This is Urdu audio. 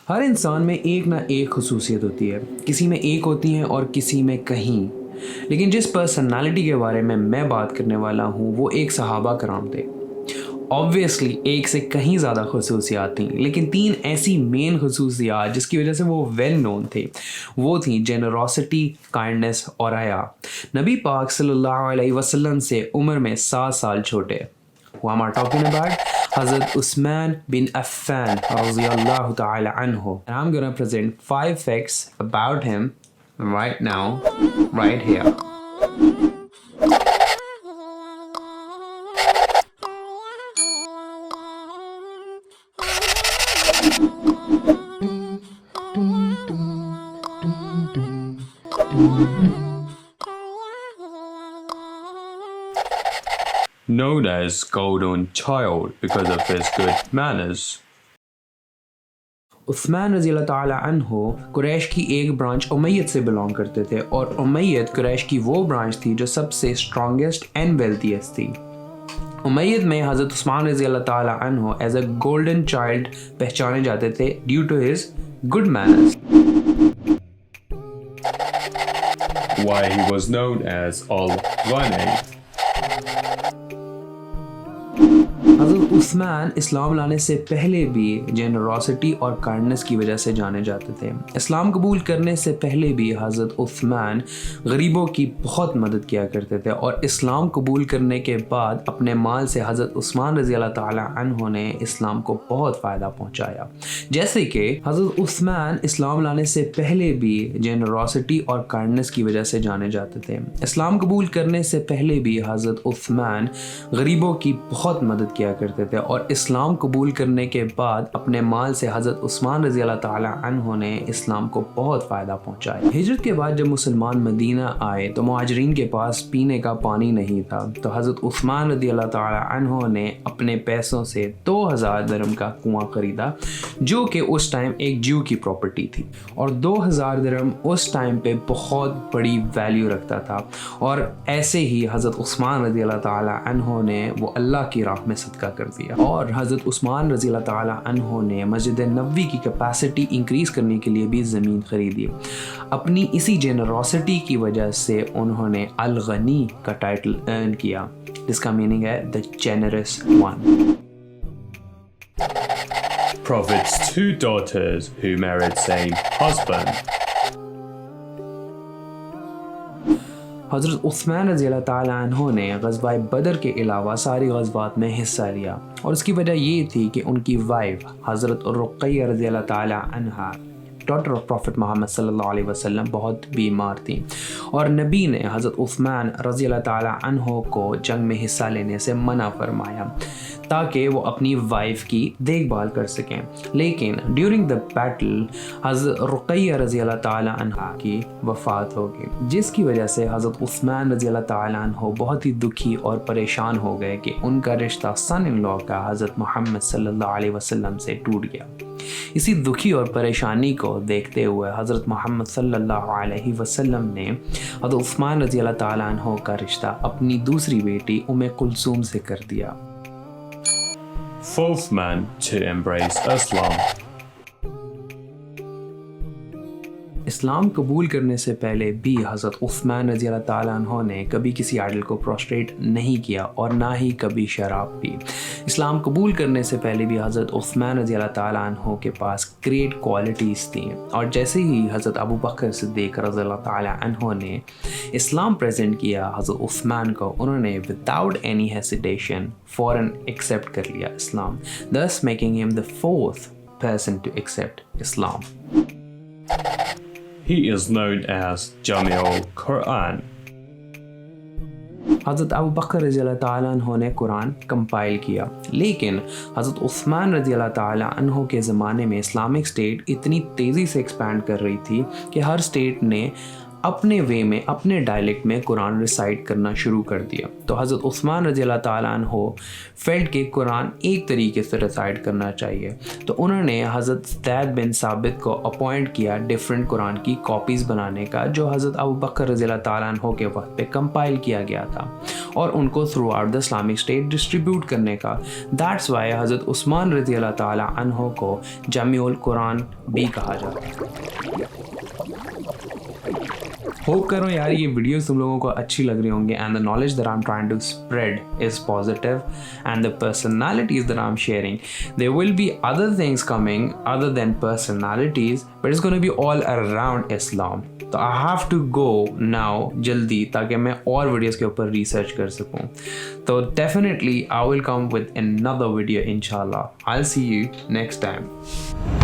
ہر انسان میں ایک نہ ایک خصوصیت ہوتی ہے، کسی میں ایک ہوتی ہیں اور کسی میں کہیں، لیکن جس پرسنالٹی کے بارے میں بات کرنے والا ہوں وہ ایک صحابہ کرام تھے۔ آبویسلی ایک سے کہیں زیادہ خصوصیات تھیں، لیکن 3 ایسی مین خصوصیات جس کی وجہ سے وہ ویل نون تھے، وہ تھیں جنراسٹی، کائنڈنس اور حیا۔ نبی پاک صلی اللہ علیہ وسلم سے عمر میں 7 سال چھوٹے۔ Who am I talking about? حضرت عثمان بن عفان رضی اللہ تعالی عنہ. And I'm gonna present 5 facts about him right now, right here. Known as Golden Child because of his good manners. عثمان رضی اللہ تعالی عنہ قریش کی ایک برانچ امیت سے بلانگ کرتے تھے، اور امیت قریش کی وہ برانچ تھی جو سب سے اسٹرانگسٹ اینڈ ویلتھیسٹ تھی۔ امیت میں حضرت عثمان رضی اللہ تعالی عنہ ایز اے گولڈن چائلڈ پہچانے جاتے تھے due to his good manners. Why he was known as Al-Ghani. حضرت عثمان اسلام لانے سے پہلے بھی جنراسٹی اور کائنڈنس کی وجہ سے جانے جاتے تھے۔ اسلام قبول کرنے سے پہلے بھی حضرت عثمان غریبوں کی بہت مدد کیا کرتے تھے، اور اسلام قبول کرنے کے بعد اپنے مال سے حضرت عثمان رضی اللہ تعالی عنہ نے اسلام کو بہت فائدہ پہنچایا۔ جیسے کہ حضرت عثمان اسلام لانے سے پہلے بھی جنراسٹی اور کائنڈنس کی وجہ سے جانے جاتے تھے۔ اسلام قبول کرنے سے پہلے بھی حضرت عثمان غریبوں کی بہت مدد کیا کرتے تھے، اور اسلام قبول کرنے کے بعد اپنے مال سے حضرت عثمان رضی اللہ تعالی عنہ نے اسلام کو بہت فائدہ پہنچایا۔ ہجرت کے بعد جب مسلمان مدینہ آئے تو مہاجرین کے پاس پینے کا پانی نہیں تھا، تو حضرت عثمان رضی اللہ تعالی عنہ نے اپنے پیسوں سے 2000 درہم کا کنواں خریدا، جو کہ اس ٹائم ایک جیو کی پراپرٹی تھی، اور 2000 درہم اس ٹائم پہ بہت بڑی ویلیو رکھتا تھا۔ اور ایسے ہی حضرت عثمان رضی اللہ تعالی عنہ نے وہ اللہ کی راہ میں صدقہ کر دیا، اور حضرت عثمان رضی اللہ تعالی عنہ نے مسجد نبوی کی کیپیسٹی انکریز کرنے کے لیے بھی زمین خریدی۔ اپنی اسی جنراسٹی کی وجہ سے انہوں نے الغنی کا ٹائٹل ارن کیا، جس کا میننگ ہے the generous one۔ Prophet's 2 daughters who married same husband. حضرت عثمان رضی اللہ تعالیٰ عنہ نے غزوہ بدر کے علاوہ ساری غزوات میں حصہ لیا، اور اس کی وجہ یہ تھی کہ ان کی وائف حضرت رقیہ رضی اللہ تعالیٰ عنہا ڈاٹر آف پروفٹ محمد صلی اللہ علیہ وسلم بہت بیمار تھیں، اور نبی نے حضرت عثمان رضی اللہ تعالیٰ عنہ کو جنگ میں حصہ لینے سے منع فرمایا تاکہ وہ اپنی وائف کی دیکھ بھال کر سکیں۔ لیکن ڈیورنگ دا بیٹل حضرت رقیہ رضی اللہ تعالیٰ عنہ کی وفات ہو گئی، جس کی وجہ سے حضرت عثمان رضی اللہ تعالیٰ عنہ بہت ہی دکھی اور پریشان ہو گئے کہ ان کا رشتہ سن ان لا کا حضرت محمد صلی اللہ علیہ وسلم سے ٹوٹ گیا۔ اسی دکھی اور پریشانی کو دیکھتے ہوئے حضرت محمد صلی اللہ علیہ وسلم نے حضرت عثمان رضی اللہ تعالیٰ عنہ کا رشتہ اپنی دوسری بیٹی ام کلثوم سے کر دیا۔ 4th man to embrace Islam. اسلام قبول کرنے سے پہلے بھی حضرت عثمان رضی اللہ تعالیٰ عنہ نے کبھی کسی آئیڈل کو پروسٹریٹ نہیں کیا، اور نہ ہی کبھی شراب پی۔ اسلام قبول کرنے سے پہلے بھی حضرت عثمان رضی اللہ تعالیٰ عنہ کے پاس گریٹ کوالٹیز تھیں، اور جیسے ہی حضرت ابو بکر صدیق رضی اللہ تعالیٰ عنہ نے اسلام پریزنٹ کیا حضرت عثمان کو، انہوں نے وداؤٹ اینی ہیسیٹیشن فوراً ایکسیپٹ کر لیا اسلام، thus making him the 4th person to accept Islam. He is known as Jami al-Quran. حضرت ابو بکر رضی اللہ تعالیٰ عنہ نے قرآن کمپائل کیا، لیکن حضرت عثمان رضی اللہ تعالیٰ عنہ کے زمانے میں اسلامک اسٹیٹ اتنی تیزی سے ایکسپینڈ کر رہی تھی کہ ہر اسٹیٹ نے اپنے وے میں اپنے ڈائلیکٹ میں قرآن ریسائٹ کرنا شروع کر دیا. تو حضرت عثمان رضی اللہ تعالیٰ عنہ فیلٹ کے قرآن ایک طریقے سے ریسائٹ کرنا چاہیے, تو انہوں نے حضرت زید بن ثابت کو اپوائنٹ کیا ڈیفرنٹ قرآن کی کاپیز بنانے کا, جو حضرت ابو بکر رضی اللہ تعالیٰ عنہ کے وقت پہ کمپائل کیا گیا تھا, اور ان کو through out the Islamic state distribute کرنے کا. دیٹس وائی حضرت عثمان رضی اللہ تعالیٰ عنہ کو جامع القرآن بھی کہا جاتا ہے. ہوپ کرو یار یہ ویڈیوز تم لوگوں کو اچھی لگ رہی ہوں گے, and the knowledge that I am trying to spread is positive, and the personalities that I am sharing, there will be other things coming other than personalities, but it's gonna be all around Islam. تو I have to go now جلدی, تاکہ میں اور ویڈیوز کے اوپر ریسرچ کر سکوں. تو definitely I will come with another video انشاءاللہ. I'll see you next time.